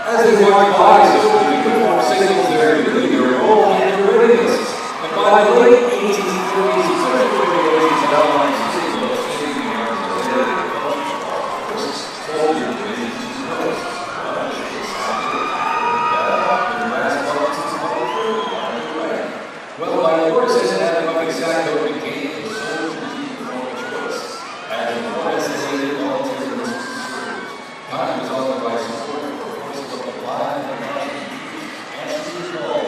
As they walk by, the uniform signals their ability or role and readiness. And by the late 1830s, such regulations outlined signals changing the arms of the soldier divisions to notice. Well, my Lord says that of exacto became a soldier's uniform choice, and the designated volunteer service. God was authorized to support the forces of the blind and answers all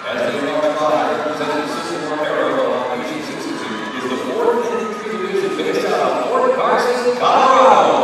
as they walk by, representing the Civil War era of Operations Institute is the 4th Infantry Division based out of Fort Carson, Colorado.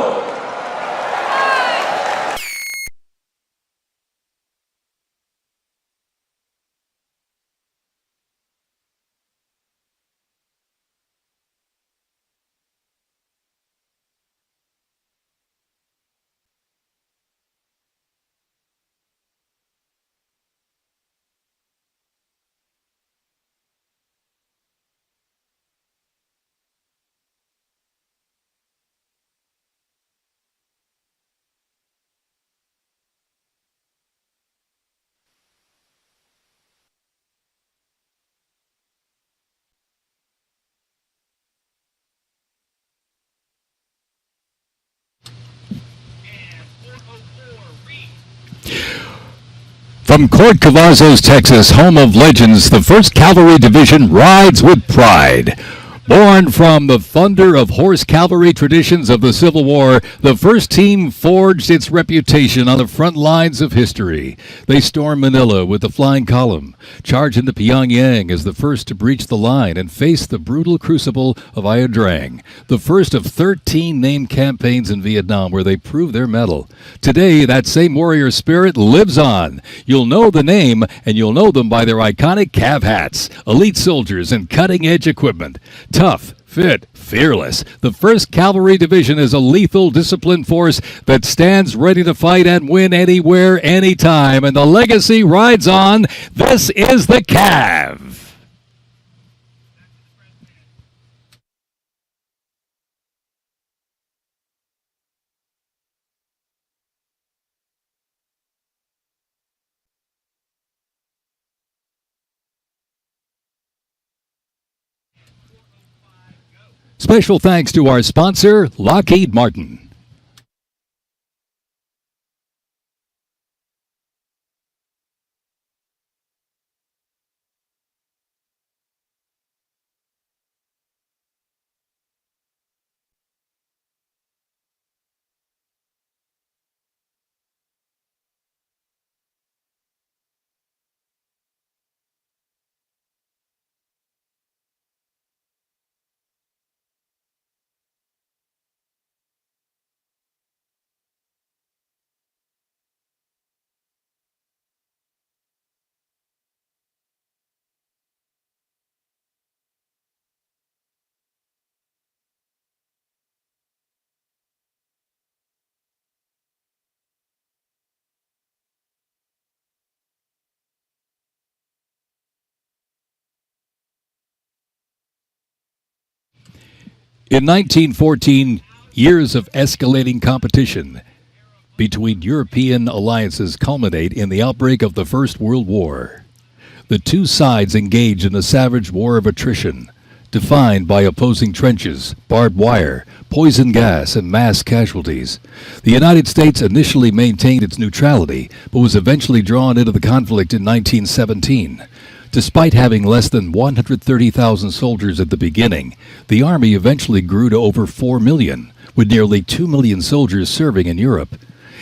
From Court Cavazos, Texas, home of legends, the 1st Cavalry Division rides with pride. Born from the thunder of horse cavalry traditions of the Civil War, the 1st team forged its reputation on the front lines of history. They stormed Manila with the flying column, charged into Pyongyang as the first to breach the line and face the brutal crucible of Ia Drang, the first of 13 named campaigns in Vietnam where they proved their mettle. Today, that same warrior spirit lives on. You'll know the name, and you'll know them by their iconic cav hats, elite soldiers, and cutting-edge equipment. Tough, fit, fearless. The 1st Cavalry Division is a lethal, disciplined force that stands ready to fight and win anywhere, anytime. And the legacy rides on. This is the Cav. Special thanks to our sponsor, Lockheed Martin. In 1914, years of escalating competition between European alliances culminate in the outbreak of the First World War. The two sides engage in a savage war of attrition, defined by opposing trenches, barbed wire, poison gas, and mass casualties. The United States initially maintained its neutrality, but was eventually drawn into the conflict in 1917. Despite having less than 130,000 soldiers at the beginning, the Army eventually grew to over 4 million, with nearly 2 million soldiers serving in Europe.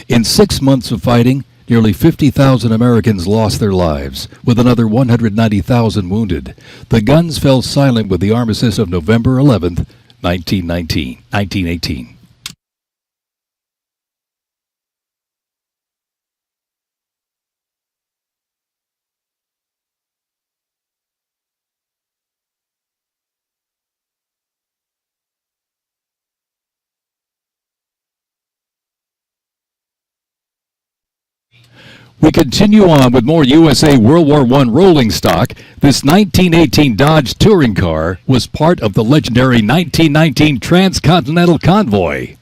In 6 months of fighting, nearly 50,000 Americans lost their lives, with another 190,000 wounded. The guns fell silent with the armistice of November 11, 1918. We continue on with more USA World War I rolling stock. This 1918 Dodge touring car was part of the legendary 1919 Transcontinental Convoy.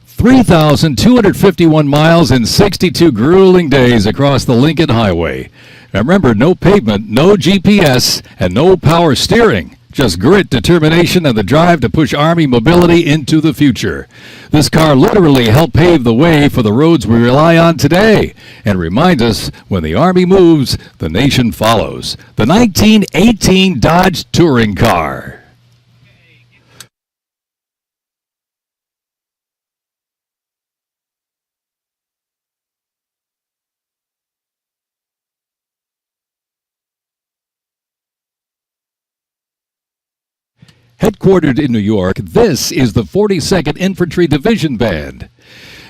3,251 miles and 62 grueling days across the Lincoln Highway. Now remember, no pavement, no GPS, and no power steering. Just grit, determination, and the drive to push Army mobility into the future. This car literally helped pave the way for the roads we rely on today and reminds us when the Army moves, the nation follows. The 1918 Dodge Touring Car. Headquartered in New York, this is the 42nd Infantry Division Band.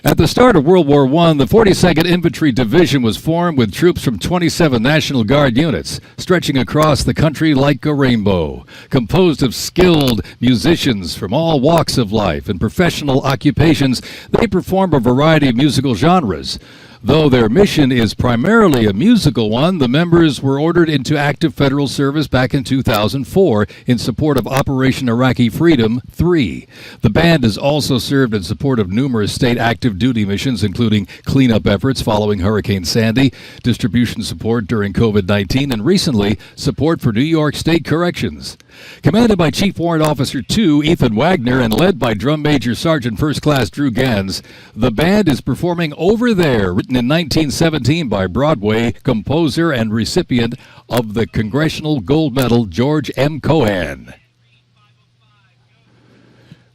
At the start of World War I, the 42nd Infantry Division was formed with troops from 27 National Guard units, stretching across the country like a rainbow, composed of skilled musicians from all walks of life and professional occupations. They perform a variety of musical genres. Though their mission is primarily a musical one, the members were ordered into active federal service back in 2004 in support of Operation Iraqi Freedom 3. The band has also served in support of numerous state active duty missions, including cleanup efforts following Hurricane Sandy, distribution support during COVID-19, and recently, support for New York State Corrections. Commanded by Chief Warrant Officer 2 Ethan Wagner and led by Drum Major Sergeant First Class Drew Gans, the band is performing Over There, written in 1917 by Broadway composer and recipient of the Congressional Gold Medal George M. Cohan.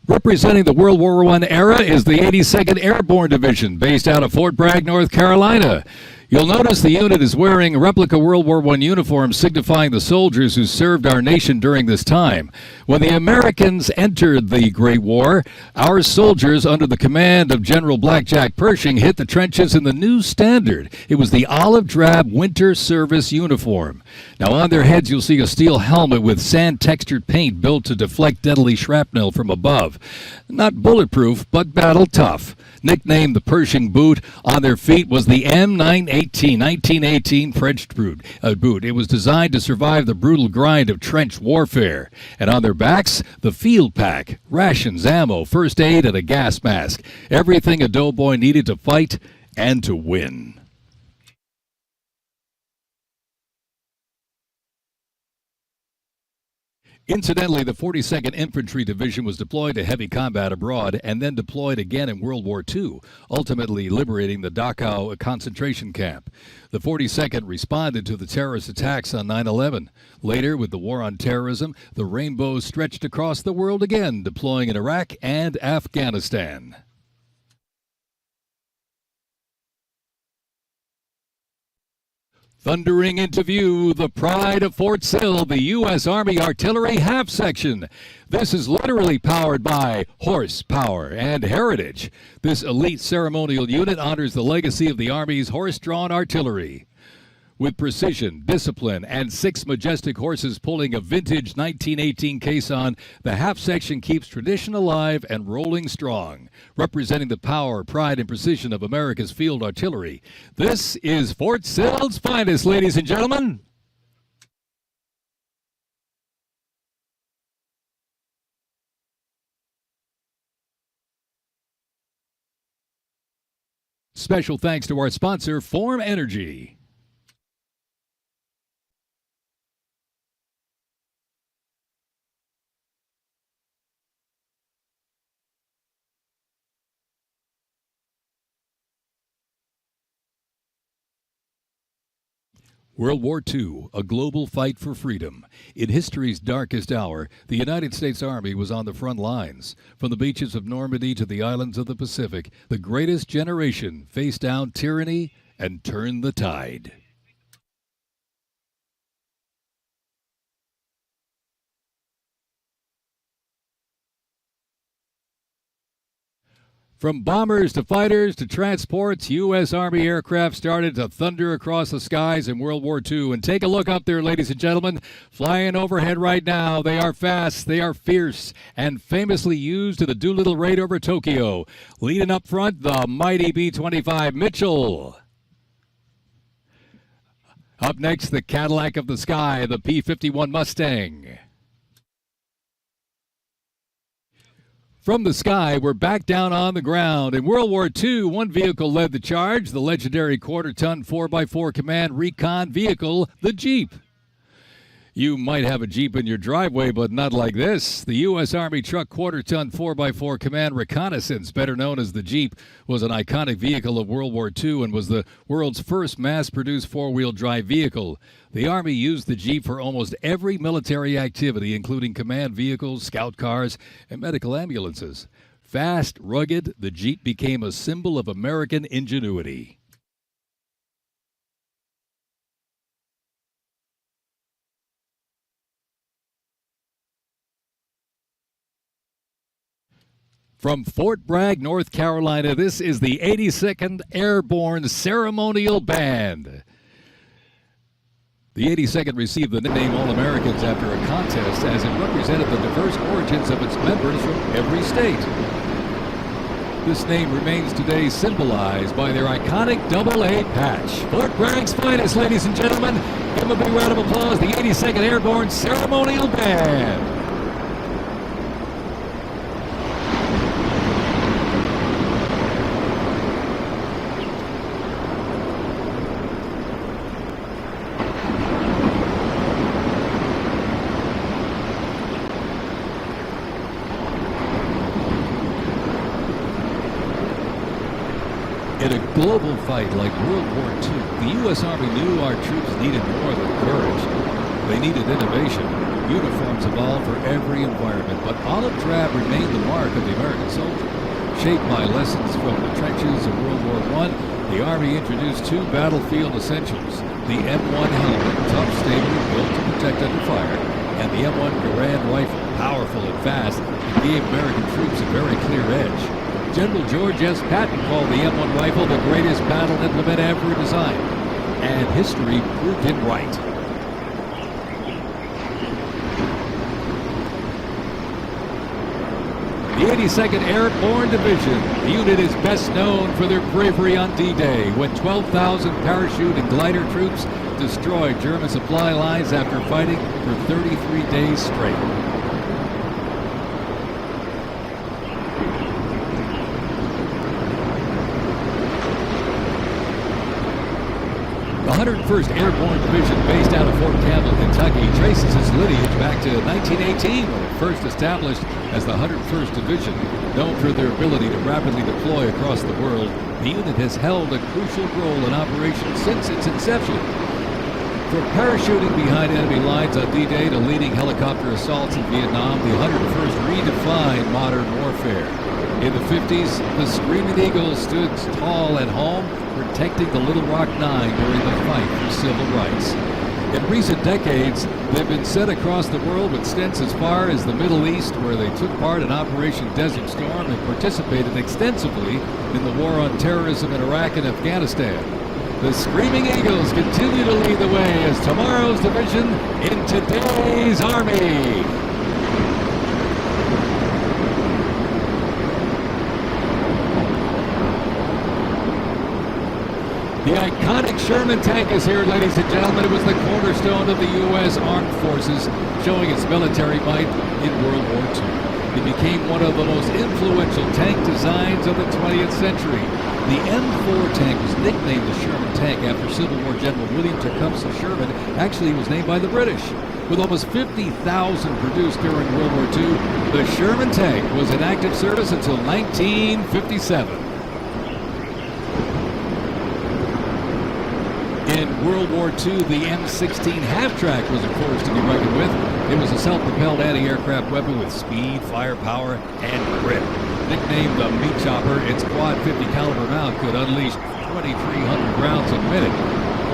Representing the World War I era is the 82nd Airborne Division, based out of Fort Bragg, North Carolina. You'll notice the unit is wearing replica World War I uniforms signifying the soldiers who served our nation during this time. When the Americans entered the Great War, our soldiers under the command of General Blackjack Pershing hit the trenches in the new standard. It was the olive drab winter service uniform. Now on their heads you'll see a steel helmet with sand-textured paint built to deflect deadly shrapnel from above. Not bulletproof, but battle tough. Nicknamed the Pershing boot, on their feet was the M918 1918 French boot. It was designed to survive the brutal grind of trench warfare. And on their backs, the field pack, rations, ammo, first aid, and a gas mask. Everything a doughboy needed to fight and to win. Incidentally, the 42nd Infantry Division was deployed to heavy combat abroad and then deployed again in World War II, ultimately liberating the Dachau concentration camp. The 42nd responded to the terrorist attacks on 9/11. Later, with the war on terrorism, the rainbow stretched across the world again, deploying in Iraq and Afghanistan. Thundering into view, the pride of Fort Sill, the U.S. Army Artillery Half Section. This is literally powered by horsepower and heritage. This elite ceremonial unit honors the legacy of the Army's horse-drawn artillery. With precision, discipline, and 6 majestic horses pulling a vintage 1918 caisson, the half section keeps tradition alive and rolling strong, representing the power, pride, and precision of America's field artillery. This is Fort Sill's finest, ladies and gentlemen. Special thanks to our sponsor, Form Energy. World War II, a global fight for freedom. In history's darkest hour, the United States Army was on the front lines. From the beaches of Normandy to the islands of the Pacific, the greatest generation faced down tyranny and turned the tide. From bombers to fighters to transports, U.S. Army aircraft started to thunder across the skies in World War II. And take a look up there, ladies and gentlemen. Flying overhead right now. They are fast, they are fierce, and famously used in the Doolittle raid over Tokyo. Leading up front, the mighty B-25 Mitchell. Up next, the Cadillac of the Sky, the P-51 Mustang. From the sky, we're back down on the ground. In World War II, one vehicle led the charge, the legendary quarter-ton 4x4 command recon vehicle, the Jeep. You might have a Jeep in your driveway, but not like this. The U.S. Army truck quarter-ton 4x4 command reconnaissance, better known as the Jeep, was an iconic vehicle of World War II and was the world's first mass-produced four-wheel drive vehicle. The Army used the Jeep for almost every military activity, including command vehicles, scout cars, and medical ambulances. Fast, rugged, the Jeep became a symbol of American ingenuity. From Fort Bragg, North Carolina, this is the 82nd Airborne Ceremonial Band. The 82nd received the nickname All-Americans after a contest as it represented the diverse origins of its members from every state. This name remains today symbolized by their iconic AA patch. Fort Bragg's finest, ladies and gentlemen. Give them a big round of applause, the 82nd Airborne Ceremonial Band. In a global fight like World War II, the U.S. Army knew our troops needed more than courage. They needed innovation. Uniforms evolved for every environment, but olive drab remained the mark of the American soldier. Shaped by lessons from the trenches of World War I, the Army introduced two battlefield essentials: the M1 helmet, tough, stable, built to protect under fire, and the M1 Garand rifle, powerful and fast, and gave American troops a very clear edge. General George S. Patton called the M1 rifle the greatest battle implement ever designed, and history proved him right. The 82nd Airborne Division, the unit is best known for their bravery on D-Day, when 12,000 parachute and glider troops destroyed German supply lines after fighting for 33 days straight. The 101st Airborne Division, based out of Fort Campbell, Kentucky, traces its lineage back to 1918 when it first established as the 101st Division. Known for their ability to rapidly deploy across the world, the unit has held a crucial role in operations since its inception. From parachuting behind enemy lines on D-Day to leading helicopter assaults in Vietnam, the 101st redefined modern warfare. In the 50s, the Screaming Eagles stood tall at home, protecting the Little Rock Nine during the fight for civil rights. In recent decades, they've been sent across the world with stints as far as the Middle East, where they took part in Operation Desert Storm and participated extensively in the war on terrorism in Iraq and Afghanistan. The Screaming Eagles continue to lead the way as tomorrow's division in today's Army. The iconic Sherman tank is here, ladies and gentlemen. It was the cornerstone of the U.S. Armed Forces, showing its military might in World War II. It became one of the most influential tank designs of the 20th century. The M4 tank was nicknamed the Sherman tank after Civil War General William Tecumseh Sherman. Actually, it was named by the British. With almost 50,000 produced during World War II, the Sherman tank was in active service until 1957. In World War II, the M16 half-track was a force to be reckoned with. It was a self-propelled anti-aircraft weapon with speed, firepower, and grip. Nicknamed the Meat Chopper, its quad 50 caliber mount could unleash 2,300 rounds a minute.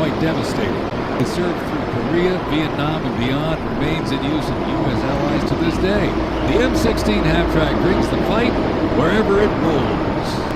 Quite devastating. It served through Korea, Vietnam, and beyond, remains in use in U.S. allies to this day. The M16 half-track brings the fight wherever it rolls.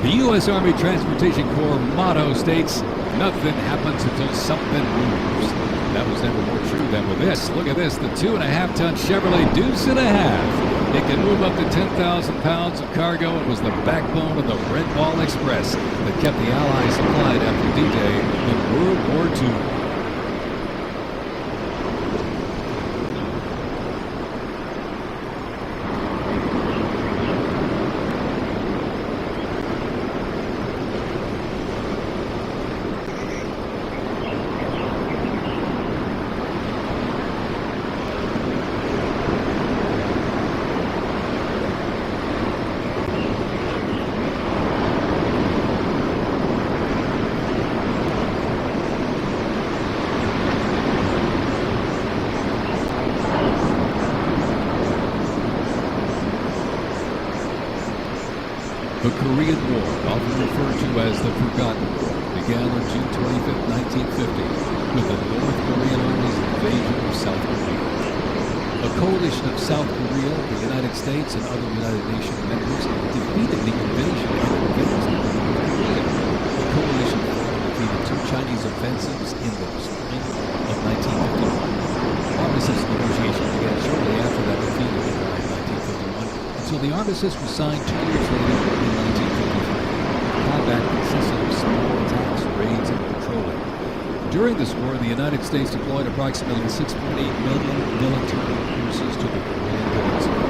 The U.S. Army Transportation Corps motto states, "Nothing happens until something moves." That was never more true than with this. Look at this, the 2.5-ton Chevrolet Deuce and a Half. It can move up to 10,000 pounds of cargo. It was the backbone of the Red Ball Express that kept the Allies supplied after D-Day in World War II. The Korean War, often referred to as the Forgotten War, began on June 25, 1950, with the North Korean Army's invasion of South Korea. A coalition of South Korea, the United States, and other United Nations members defeated the invasion and advanced into North Korea. The coalition defeated two Chinese offensives in the spring of 1951. Armistice negotiations began shortly after that defeat in July 1951, until the armistice was signed 2 years later in 1953. Combat consisted of small attacks, raids, and patrolling. During this war, the United States deployed approximately 6.8 million military forces to the Korean Peninsula.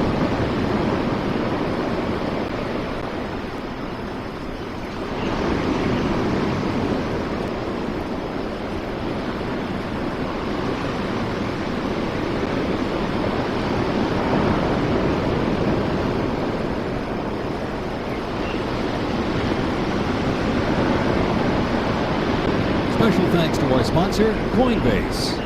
Special thanks to our sponsor, Coinbase.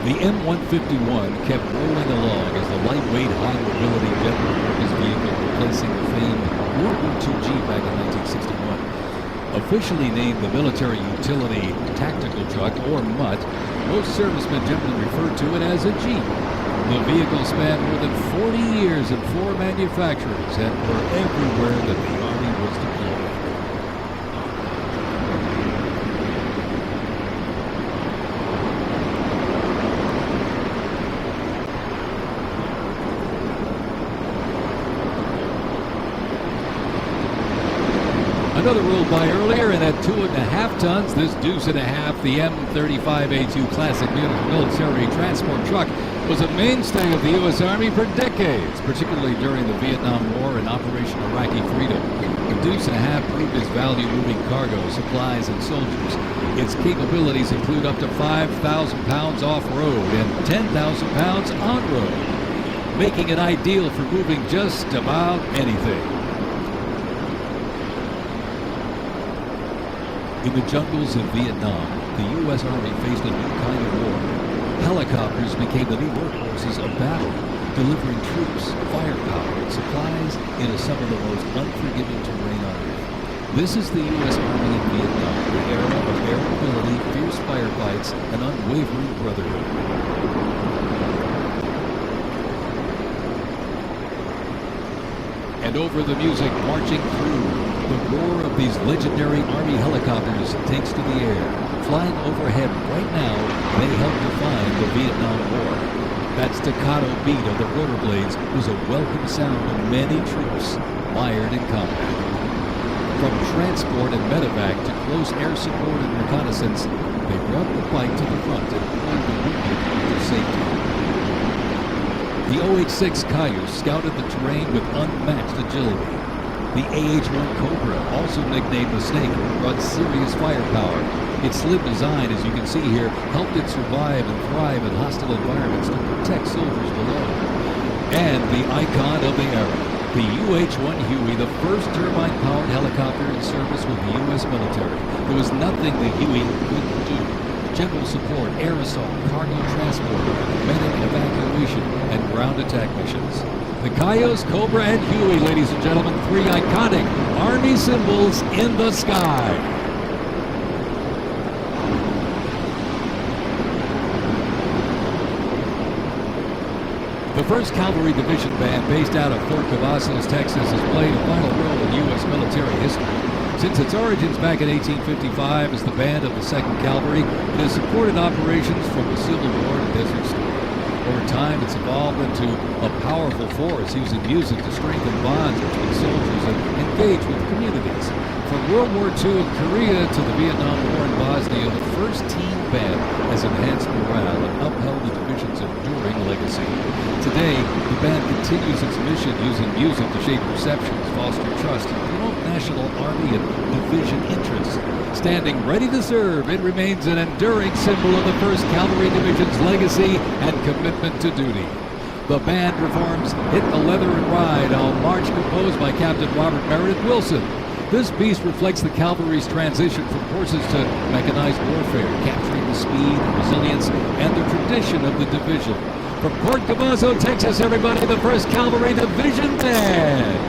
The M151 kept rolling along as the lightweight, high-mobility general purpose vehicle replacing the famed World War II Jeep back in 1961. Officially named the Military Utility Tactical Truck, or MUT, most servicemen generally referred to it as a Jeep. The vehicle spanned more than 40 years in 4 manufacturers and were everywhere that the Army was deployed. Another rolled by earlier, and at 2.5 tons, this Deuce and a Half, the M35A2 classic military transport truck, was a mainstay of the U.S. Army for decades, particularly during the Vietnam War and Operation Iraqi Freedom. The Deuce and a Half proved its value moving cargo, supplies, and soldiers. Its capabilities include up to 5,000 pounds off-road and 10,000 pounds on-road, making it ideal for moving just about anything. In the jungles of Vietnam, the U.S. Army faced a new kind of war. Helicopters became the new workhorses of battle, delivering troops, firepower, and supplies into some of the most unforgiving terrain on Earth. This is the U.S. Army in Vietnam, the era of air mobility, fierce firefights, and unwavering brotherhood. And over the music marching through, the roar of these legendary Army helicopters takes to the air. Flying overhead right now, they help define the Vietnam War. That staccato beat of the rotor blades was a welcome sound to many troops mired in combat. From transport and medevac to close air support and reconnaissance, they brought the fight to the front and pulled the wounded to safety. The OH-6 Cayuse scouted the terrain with unmatched agility. The AH-1 Cobra, also nicknamed the Snake, brought serious firepower. Its slim design, as you can see here, helped it survive and thrive in hostile environments to protect soldiers below. And the icon of the era, the UH-1 Huey, the first turbine-powered helicopter in service with the U.S. military. There was nothing the Huey couldn't do. general support, air assault, cargo transport, medic evacuation, and ground attack missions. The Cayos, Cobra, and Huey, ladies and gentlemen, three iconic Army symbols in the sky. The 1st Cavalry Division Band, based out of Fort Cavazos, Texas, has played a vital role in U.S. military history. Since its origins back in 1855 as the band of the 2nd Cavalry, it has supported operations from the Civil War to Desert Storm. Over time, it's evolved into a powerful force, using music to strengthen bonds between soldiers and engage with communities. From World War II in Korea to the Vietnam War in Bosnia, the 1st Team Band has enhanced morale and upheld the division's enduring legacy. Today, the band continues its mission using music to shape perceptions, foster trust, and promote national army and division interests. Standing ready to serve, it remains an enduring symbol of the 1st Cavalry Division's legacy and commitment to duty. The band performs Hit the Leather and Ride, a march composed by Captain Robert Meredith Wilson. This piece reflects the cavalry's transition from horses to mechanized warfare, capturing the speed, resilience, and the tradition of the division. From Fort Cavazos, Texas, everybody, the 1st Cavalry Division Band.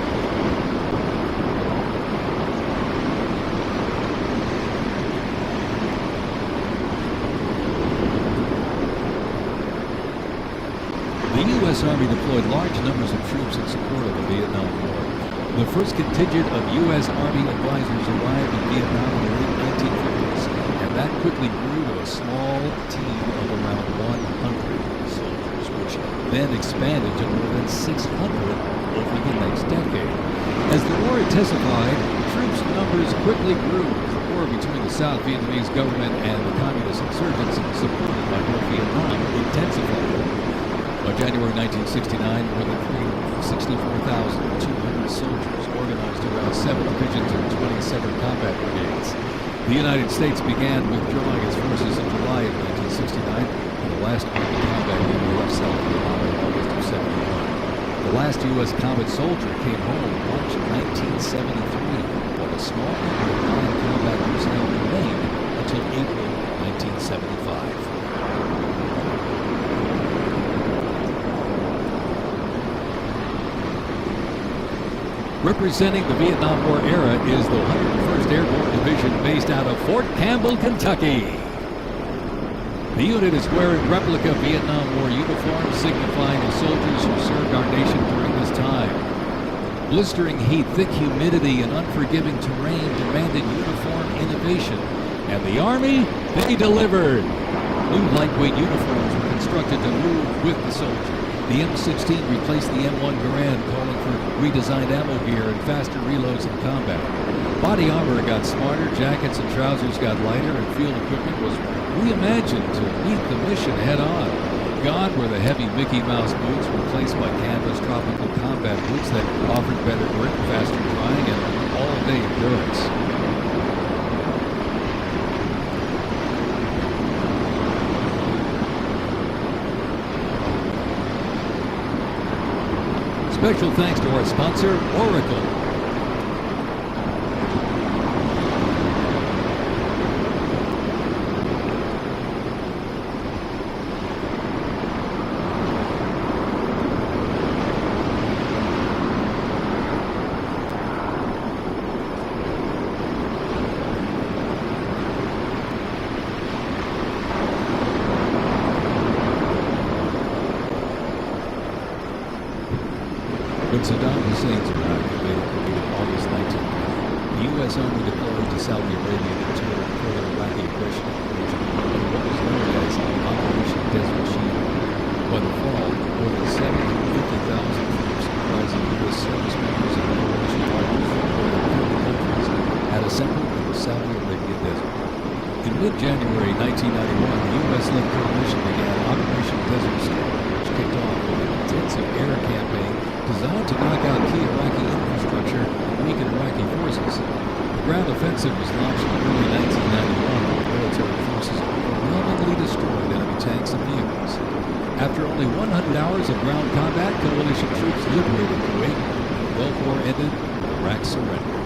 The U.S. Army deployed large numbers of troops in support of the Vietnam War. The first contingent of U.S. Army advisors arrived in Vietnam in the late 1950s, and that quickly grew to a small team of around 100 soldiers, which then expanded to more than 600 over the next decade. As the war intensified, troops' numbers quickly grew as the war between the South Vietnamese government and the communist insurgents supported by North Vietnam intensified. By January 1969, more than 364,200 soldiers organized around 7 divisions and 27 combat brigades. The United States began withdrawing its forces in July of 1969, and the last Army combat unit left South Vietnam in August of 71. The last U.S. combat soldier came home in March 1973, while a small number of non-combat personnel remained until April 1975. Representing the Vietnam War era is the 101st Airborne Division based out of Fort Campbell, Kentucky. The unit is wearing replica Vietnam War uniforms signifying the soldiers who served our nation during this time. Blistering heat, thick humidity, and unforgiving terrain demanded uniform innovation. And the Army, they delivered. New lightweight uniforms were constructed to move with the soldier. The M16 replaced the M1 Garand, calling for redesigned ammo gear and faster reloads in combat. Body armor got smarter, jackets and trousers got lighter, and field equipment was reimagined to meet the mission head-on. Gone were the heavy Mickey Mouse boots, replaced by canvas tropical combat boots that offered better grip, faster drying, and all-day endurance. Special thanks to our sponsor, Oracle. When Saddam Hussein's Iraq invaded Kuwait in August 1990, the U.S. Army deployed to Saudi Arabia to turn further Iraqi aggression in the region under what was known as Operation Desert Shield. By the fall, more than 750,000 troops comprising U.S. service members and coalition partners from more than 30 countries had assembled in the Saudi Arabian desert. In mid-January 1991, the U.S.-led coalition began Operation Desert Storm, which kicked off with an intensive air campaign designed to knock out key Iraqi infrastructure and weaken Iraqi forces. The ground offensive was launched in early 1991 when military forces overwhelmingly destroyed enemy tanks and vehicles. After only 100 hours of ground combat, coalition troops liberated Kuwait. The Gulf War ended, Iraq surrendered.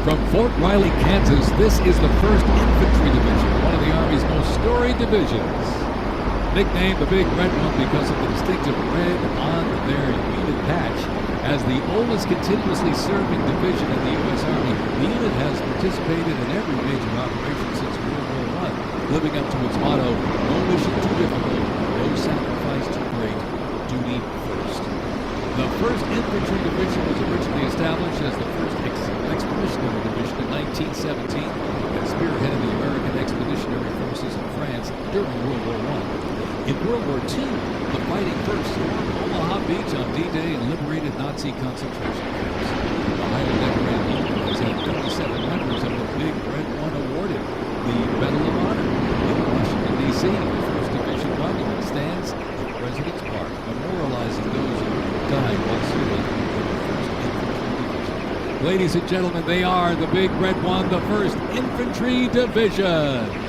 From Fort Riley, Kansas, this is the 1st Infantry Division, one of the Army's most storied divisions. Nicknamed the Big Red One because of the distinctive red on their unit patch. As the oldest continuously serving division in the U.S. Army, the unit has participated in every major operation since World War I, living up to its motto, no mission too difficult, no sacrifice too great, duty first. The 1st Infantry Division was originally established as the 1st Expeditionary Division in 1917 and spearheaded the American Expeditionary Forces in France during World War I. In World War II, the Fighting First stormed Omaha Beach on D-Day and liberated Nazi concentration camps. The highly decorated unit has had 37 members of the Big Red One awarded the Medal of Honor. In Washington, D.C., the 1st Division Monument stands in President's Park, memorializing those who died while serving in the 1st Infantry Division. Ladies and gentlemen, they are the Big Red One, the 1st Infantry Division.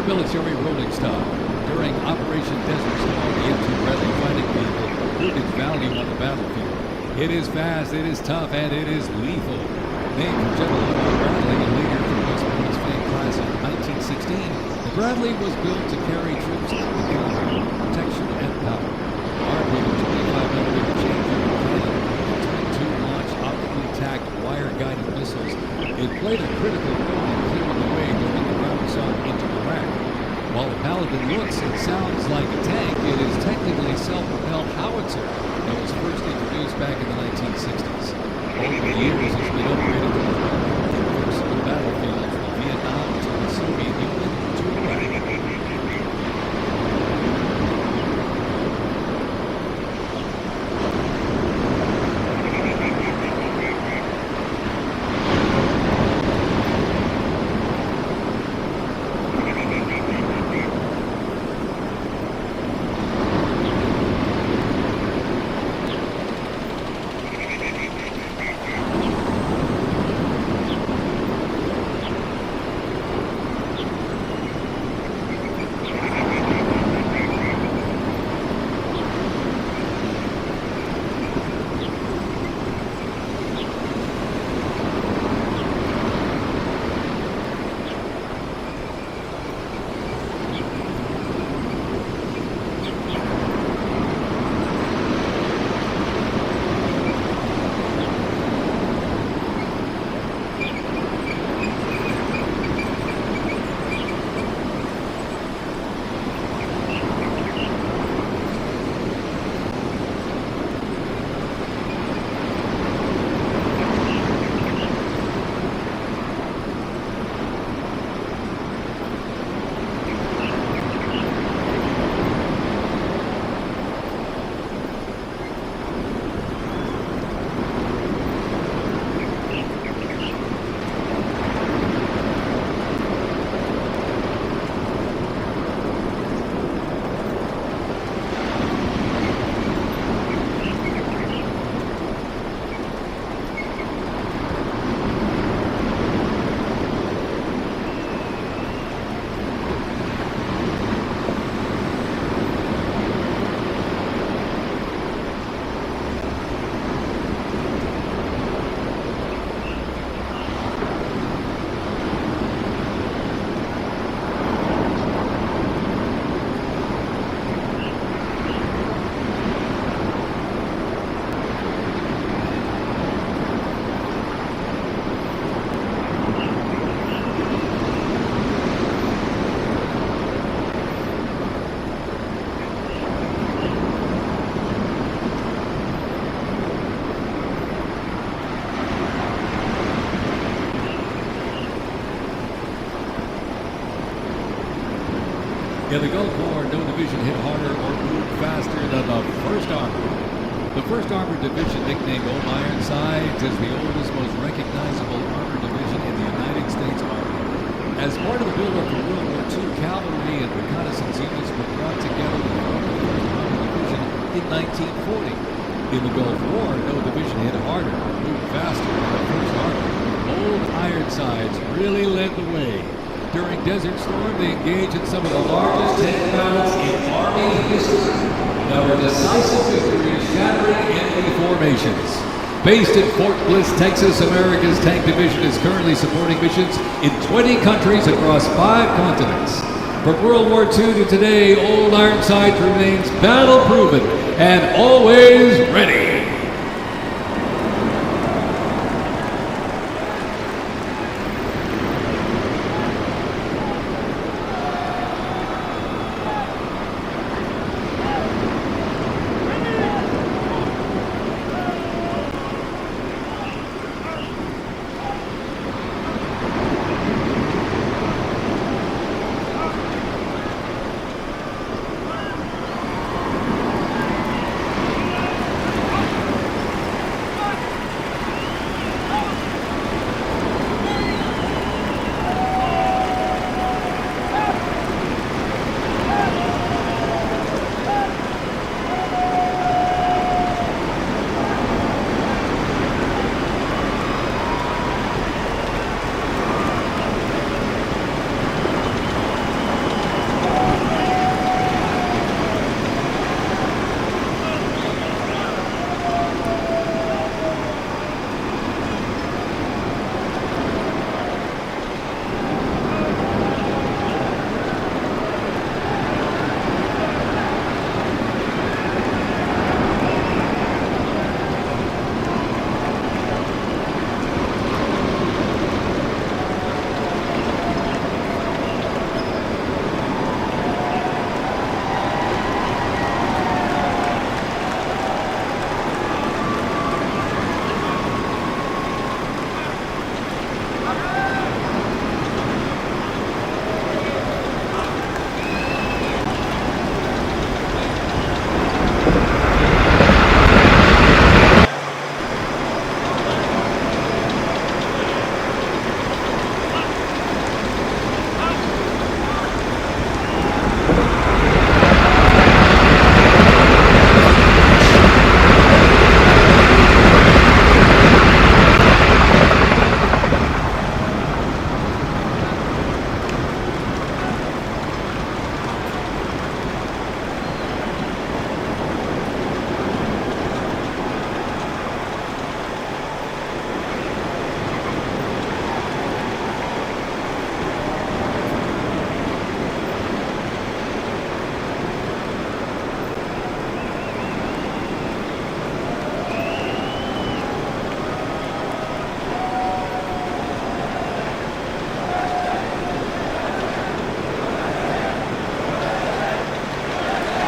Military rolling stock. During Operation Desert Storm, the M2 Bradley fighting vehicle proved its value on the battlefield. It is fast, it is tough, and it is lethal. Named for General Bradley, a leader from West Point's famed class in 1916, the Bradley was built to carry troops out the country, protection and power. Armed with a 25mm changer cannon and twin-tube launch optically tacked wire-guided missiles, it played a critical role in clearing the way during the ground assault into Iraq. While the Paladin looks and sounds like a tank, it is technically a self-propelled howitzer that was first introduced back in the 1960s. Over the years, it's been upgraded to the versatile battlefields from Vietnam to the Soviet Union to Iraq. In the Gulf War, no division hit harder or moved faster than the 1st Armored. The 1st Armored Division, nicknamed Old Ironsides, is the oldest, most recognizable armored division in the United States Army. As part of the buildup for World War II, cavalry and reconnaissance units were brought together to form the 1st Armored Division in 1940. In the Gulf War, no division hit harder or moved faster than the 1st Armored. really led the way. During Desert Storm, they engaged in some of the largest tank battles in Army history. There were decisive victories shattering enemy formations. Based in Fort Bliss, Texas, America's Tank Division is currently supporting missions in 20 countries across 5 continents. From World War II to today, Old Ironsides remains battle-proven and always ready.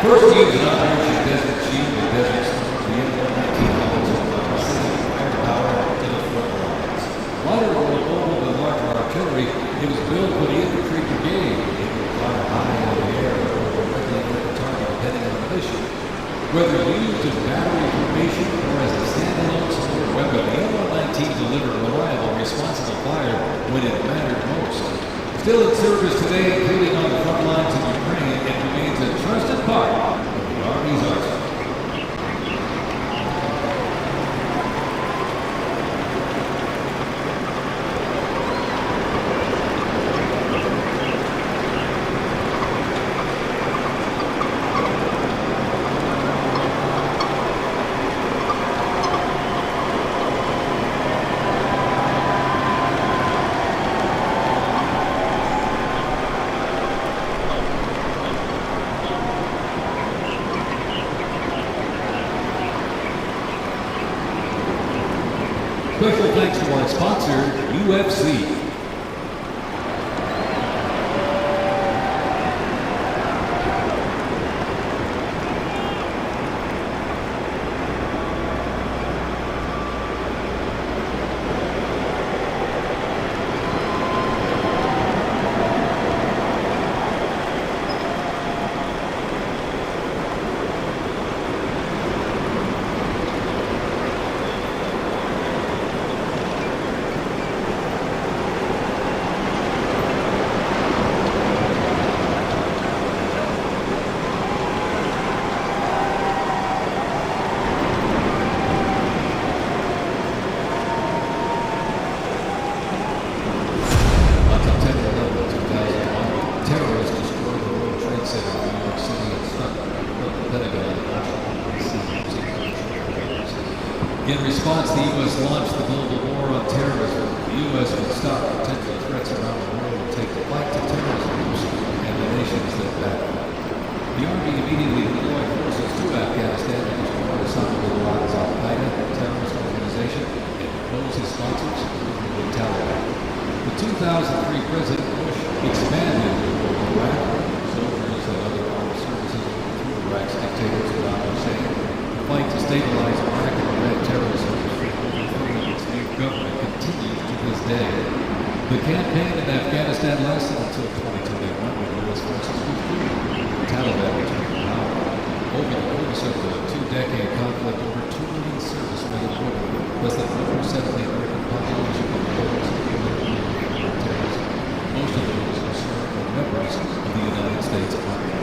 First team is Operation Desert Shield and Desert Storm, the M119 Howitzer sending firepower to the front lines. Lighter or mobile than larger artillery, it was built for the infantry brigade. It would fire high in the air or directly at the target depending on the mission. Whether used in battery formation or as a standalone support weapon, the M119 delivered reliable, responsible fire when it mattered most. Still in service today, including on the front lines in Ukraine, it remains a trusted part of the Army's arsenal. Special thanks to our sponsor, UFC. response, the U.S. launched the global war on terrorism. The U.S. would stop potential threats around the world and take the fight to terrorism groups and the nations that back them. The Army immediately deployed forces to Afghanistan to destroy Osama bin Laden's al-Qaeda terrorist organization and oppose his sponsors, the Taliban. The 2003 President Bush expanded Iraq. Soldiers and other armed services through Iraq's dictator Saddam Hussein. The fight to stabilize Iraq and prevent terrorism from its new government continues to this day. The campaign in Afghanistan lasted until 2021 when U.S. forces withdrew. The Taliban returned to power. Over the course of the two-decade conflict, over 2 million servicemen and women, less than 1% of the American population, were those terrorism. Most of those who served were members of the United States Army.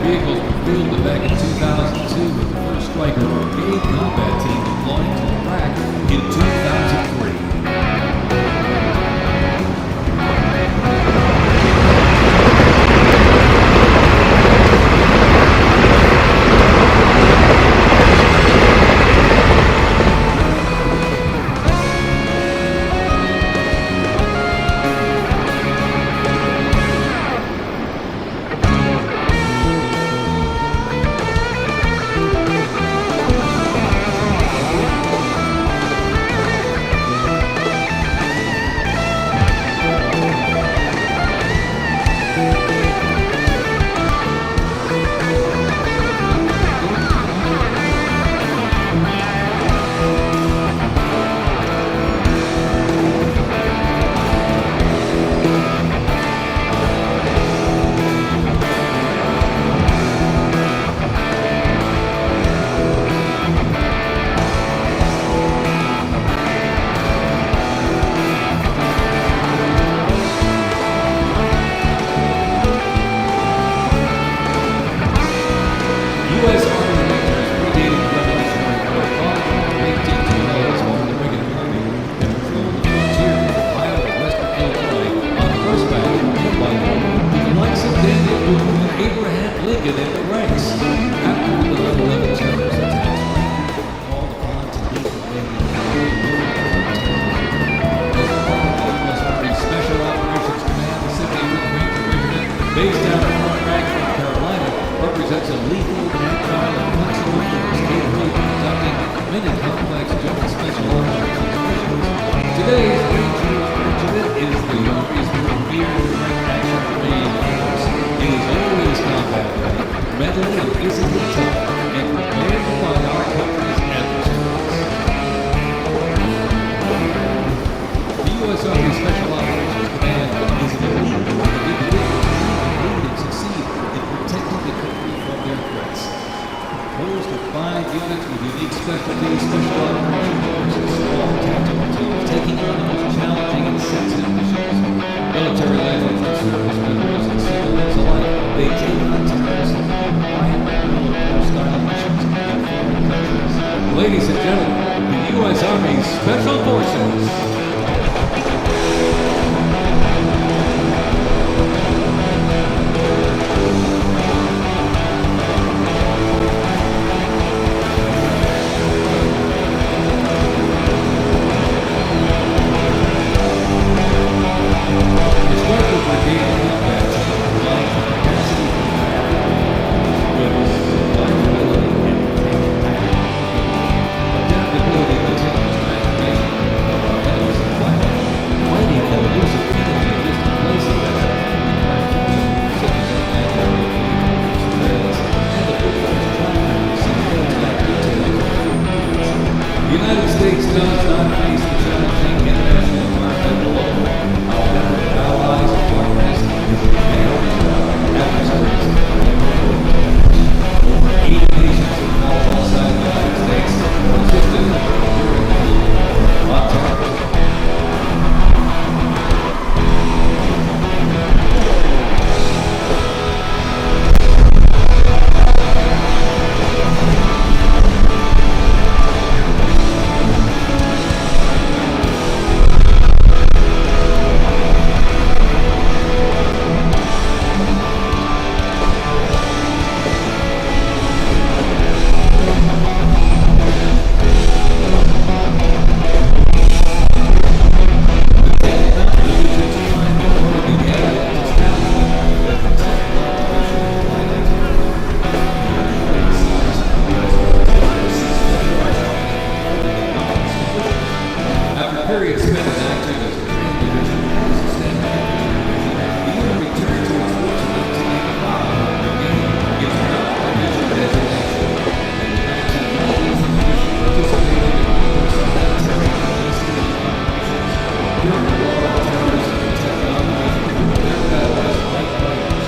vehicles were fielded back in 2002 with the first Stryker brigade combat team deploying to Iraq in 2003. Based out of Fort Bragg, North Carolina, represents a lethal and agile and flexible force capable of conducting many complex joint special operations missions. Today's Rangers Regiment is the Army's revered direct action command force. It is always combat ready, mentally and physically tough, and prepared to fight our country's adversaries. The U.S. Army Special Operations Command is an elite group of individuals and succeed in protecting the country from their threats. Composed of 5 units with unique specialties, special operation forces, small tactical teams taking on the most challenging and sensitive missions. Military legends and service members and civilians alike, they take on terrorist and style missions in foreign countries. Ladies and gentlemen, the U.S. Army Special Forces. The United States does not face the challenging international environment alone. Our network of allies and partners is advanced adversaries. Over 80 nations involved outside the United States assisted during the war on terror. Period spent in acting as a trained division as a standing division, the unit returned to its original team brigade, its ground division designation. In the 1990s, the division participated in numerous military operations. During the war on terrorism and technology, their battles like fighters.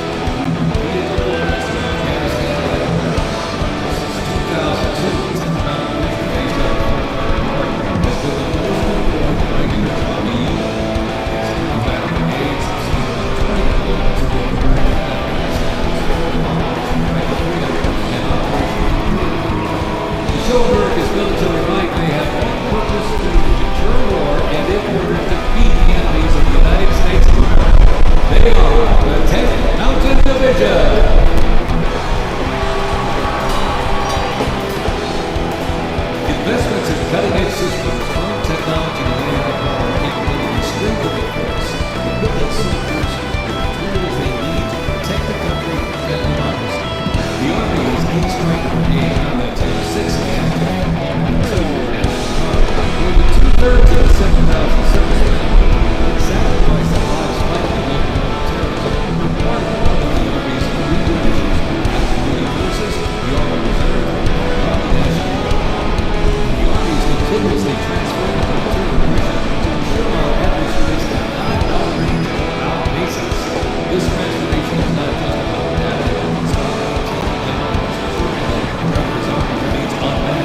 We did the war in Afghanistan like fighters. Since 2002, the 10th Mountain Division based out of Fort Bragg has been the most regular Army unit. launching an AI-powered capability strengthening force, equipping soldiers with the tools they need to protect the country and democracy. The Army is 8 straight brigade combat team, 6 category, 2 and more than two-thirds of the 7,000 servicemen sacrificed their lives fighting local terrorism. Part of the Army's 3 divisions: active duty forces, the Army Reserve, and the Army National Guard. The Army is continuously transferring to return mission to ensure our adversaries cannot operate without bases. This transformation is not just about data, it's about maintaining and ensuring that America's Army remains unmatched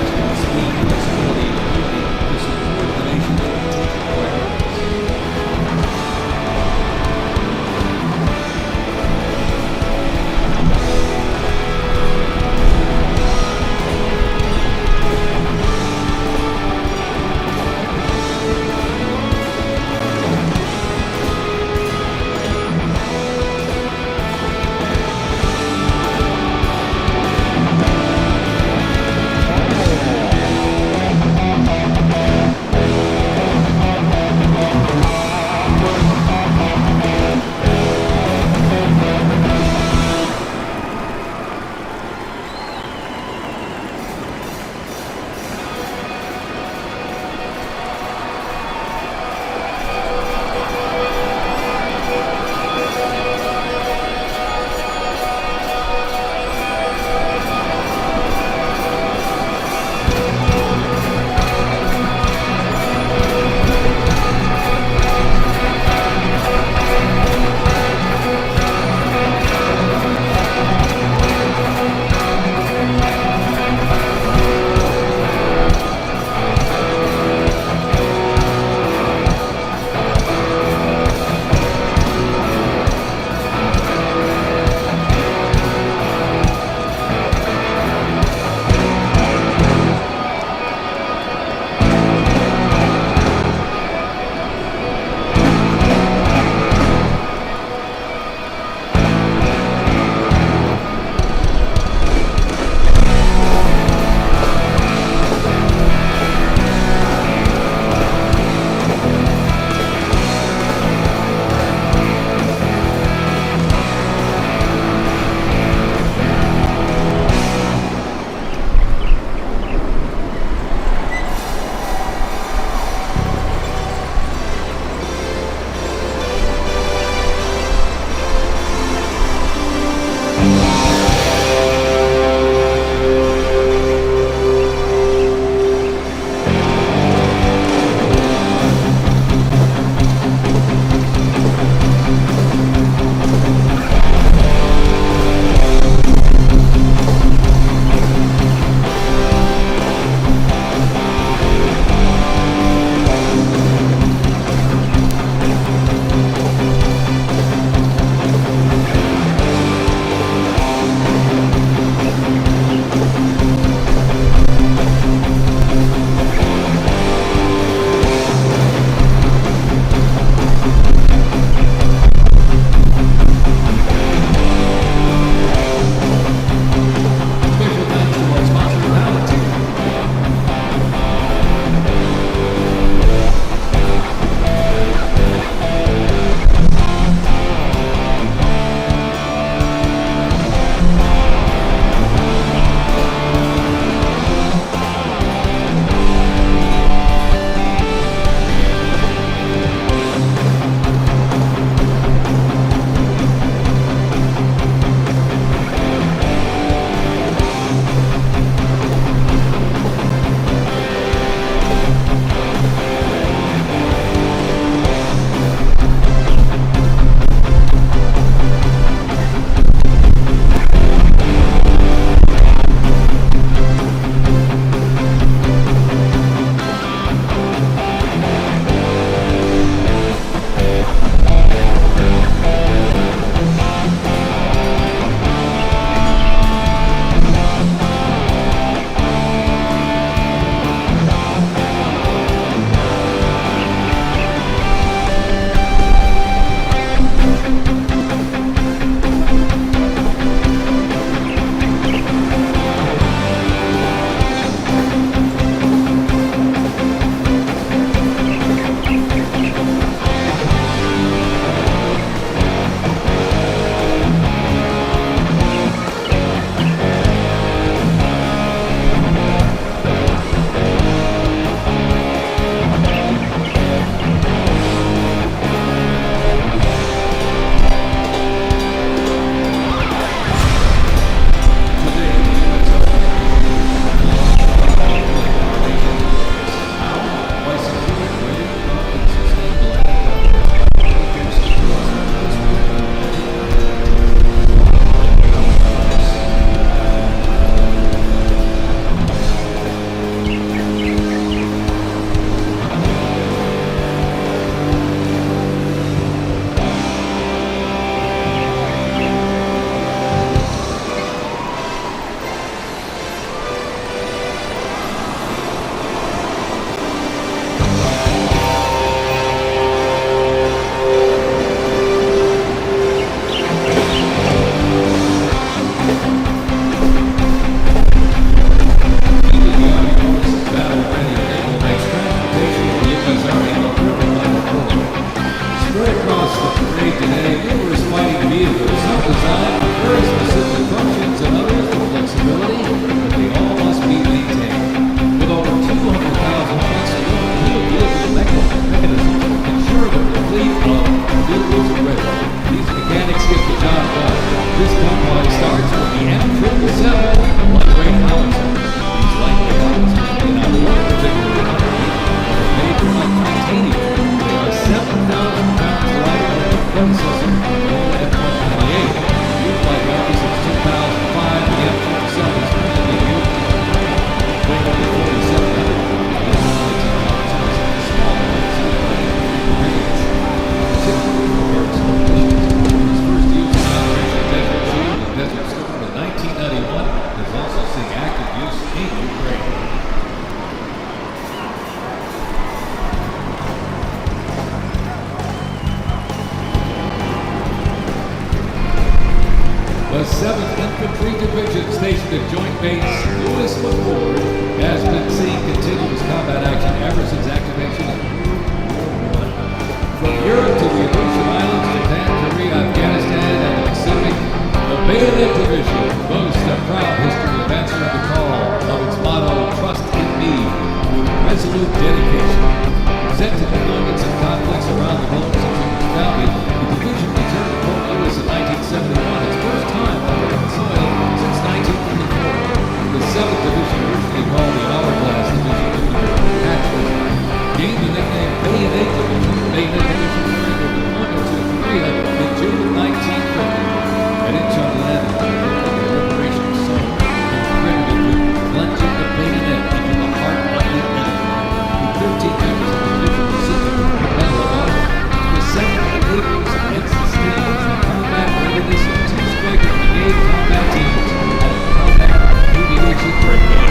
the Joint Base Lewis McChord has been seeing continuous combat action ever since activation of World War I. From Europe to the Aleutian Islands, Japan, Korea, Afghanistan, and the Pacific, the Bayonet Division boasts a proud history of answering the call of its motto, "Trust in Me," with resolute dedication. Sent to deployments and conflicts around the globe since it was founded, the division returned to Fort Lewis in 1971, its first time on American soil since 1934. The 7th Division, originally called the Hourglass Division due to their patchwork, gained the nickname Bayonet Division. Bayonet Division during their deployment to Korea in June of 1950. And in Chonglan, the liberation zone was credited with plunging the bayonet into the heart of the enemy. With 13 members of the division receiving the Medal of Honor, the 2nd enables and sustains the combat readiness of 2 Striker Brigade combat teams and a combat aviation brigade.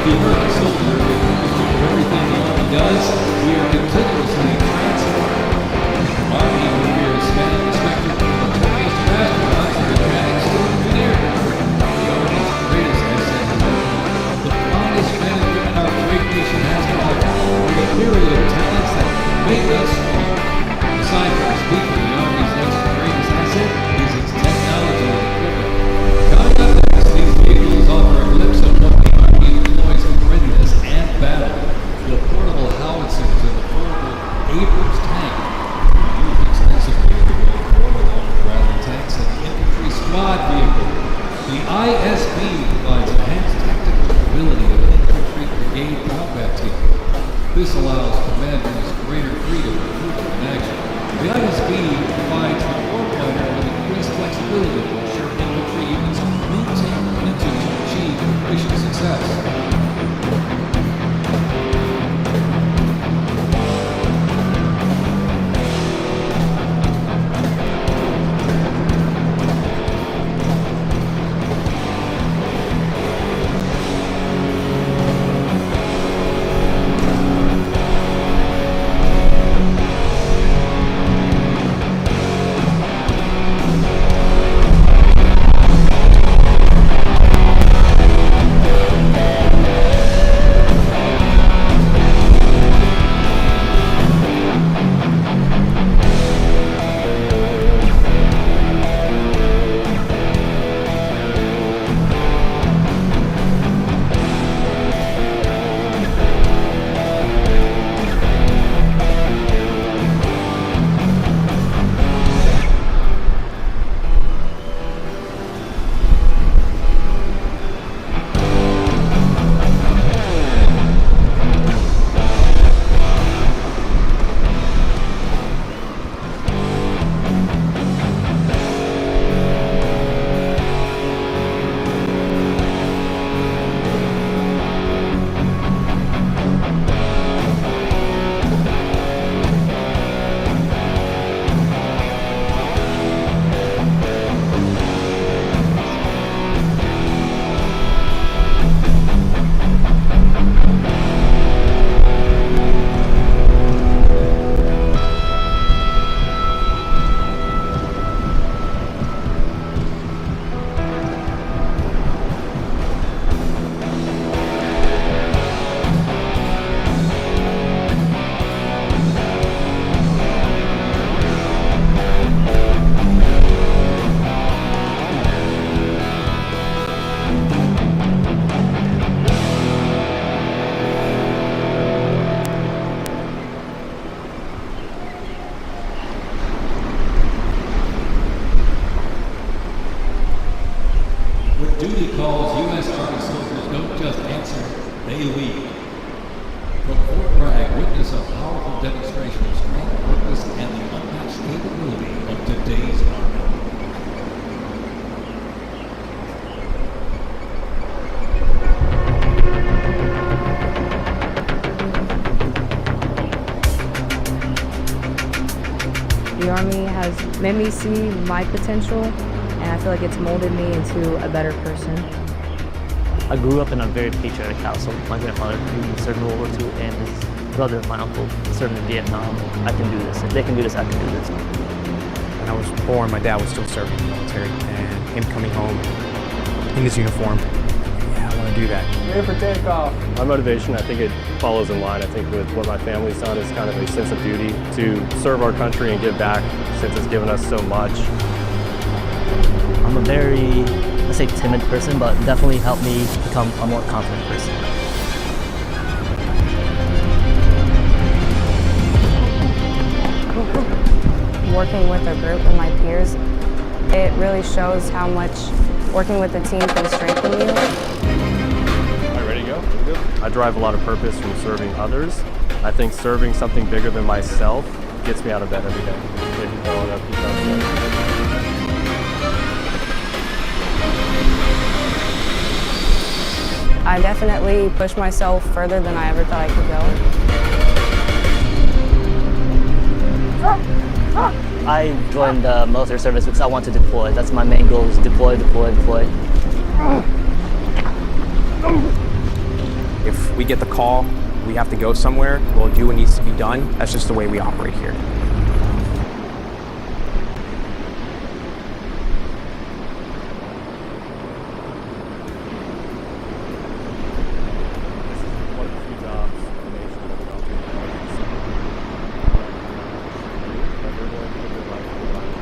The American soldier with everything the Army does, we are continuously transforming. Army careers span the spectrum from the notorious astronauts to mechanics to engineers. The Army's greatest asset is the finest men and women our great nation has to offer, with a myriad of talents that make us strong. Aside from its people, the Army's next greatest asset is its technology and equipment. Coming up next, these vehicles offer a glimpse of what the Army employs in readiness and battle. The portable howitzers and the portable Abrams tank are used extensively in the World War along with Bradley tanks and the infantry squad vehicle. The ISB provides enhanced tactical ability of an infantry brigade combat team. This allows commanders greater freedom of movement and action. The ISB provides the warfighter with increased flexibility to ensure infantry units maintain momentum to achieve mission success. Duty calls, U.S. Army soldiers don't just answer, they lead. From Fort Bragg, witness a powerful demonstration of strength, purpose, and the unmatched capability of today's Army. made me see my potential, and I feel like it's molded me into a better person. I grew up in a very patriotic household. My grandfather who served in World War II and his brother, my uncle, served in Vietnam. I can do this. If they can do this, I can do this. When I was born, my dad was still serving in the military, and him coming home in his uniform, yeah, I want to do that. Ready for takeoff. My motivation, I think it follows in line. I think with what my family's done is kind of a sense of duty to serve our country and give back since it's given us so much. I'm a very, let's say, timid person, but definitely helped me become a more confident person. Working with a group of my peers, it really shows how much working with a team can strengthen you. All right, ready to go? I derive a lot of purpose from serving others. I think serving something bigger than myself gets me out of bed every day. If you know enough details. I definitely pushed myself further than I ever thought I could go. I joined the military service because I want to deploy. That's my main goal, is deploy, deploy, deploy. If we get the call, we have to go somewhere, we'll do what needs to be done. That's just the way we operate here. One of the few jobs in the nation that we don't do. But they're going to put their life on the line.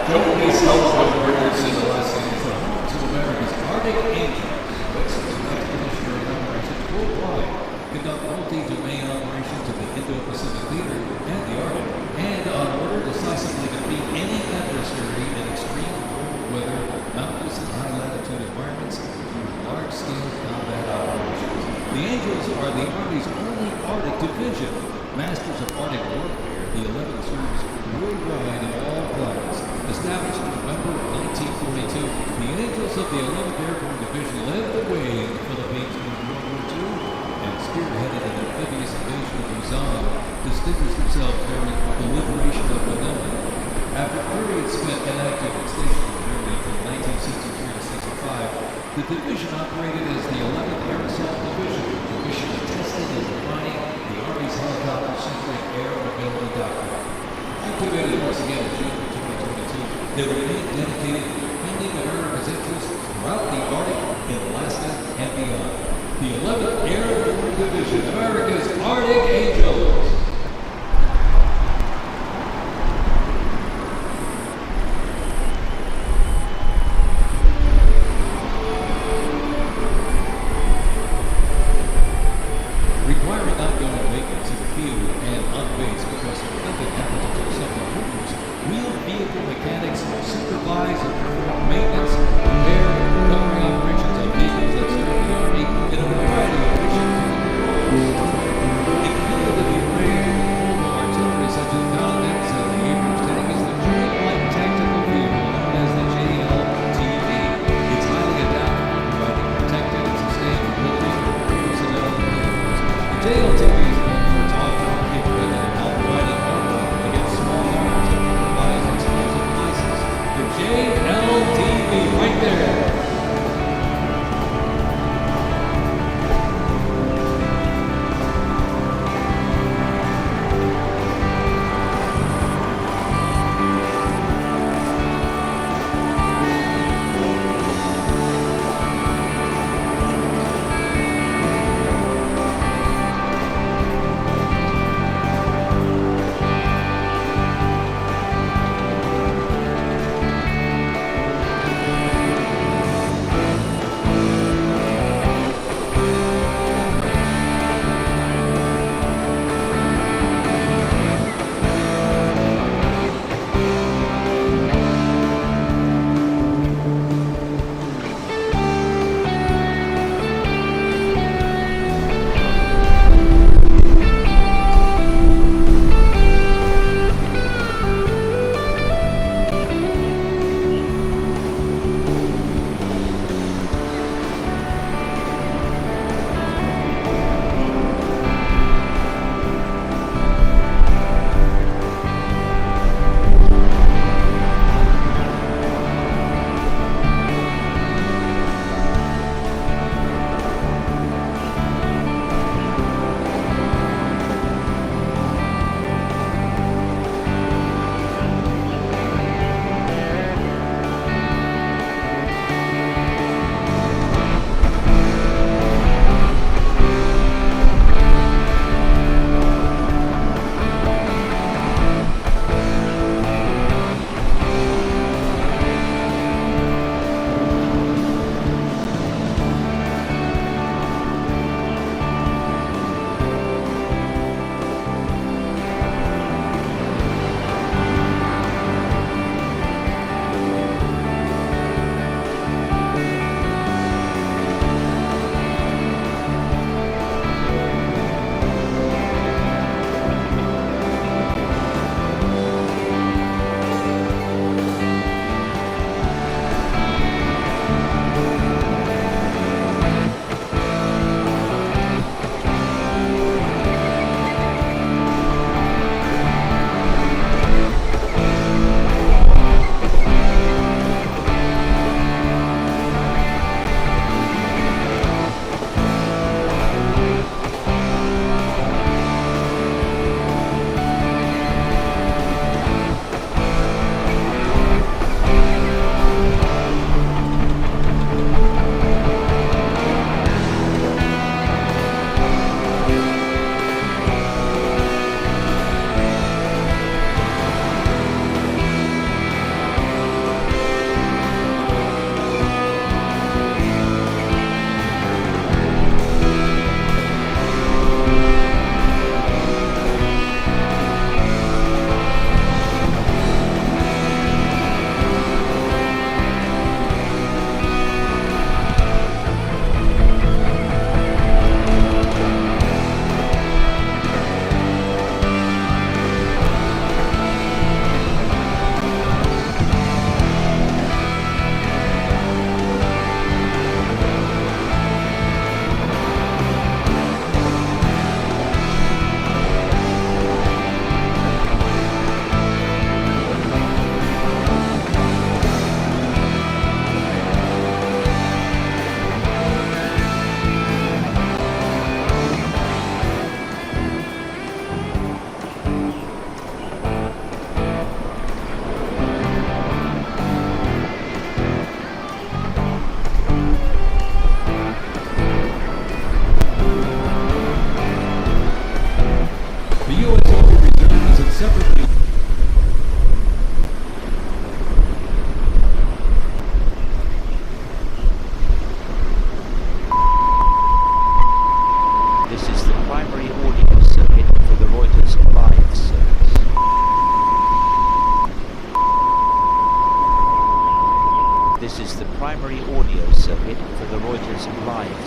Please help with emergency blessing to America's Arctic Angels. Expeditionary operations worldwide conduct multi-domain operations in the Indo-Pacific theater and the Arctic, and on order decisively defeat any adversary in extreme cold weather, mountainous and high-latitude environments through large-scale combat operations. The Angels are the Army's only Arctic division. Masters of Arctic warfare, the 11th serves worldwide in all flags. Established in November 1942, the Angels of the 11th Airborne Division led the way in the Philippines during World War II and spearheaded an amphibious invasion of Luzon, distinguished themselves during the liberation of Manila. After periods spent inactive and stationed in Germany from 19 The division operated as the 11th Air Assault Division, the mission of testing and refining the Army's helicopter-centric air mobility doctrine. Activated once again in June of 2022, they remain dedicated to defending America's interests throughout the Arctic, in Alaska, and beyond. The 11th Airborne Division, America's Arctic Angels. Requiring ongoing maintenance in the field and on base because nothing happens until something moves. Wheeled vehicle mechanics supervise and perform maintenance, repair, and recovery operations on vehicles that serve the Army in a variety of mission categories. In field of the array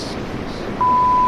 Peace.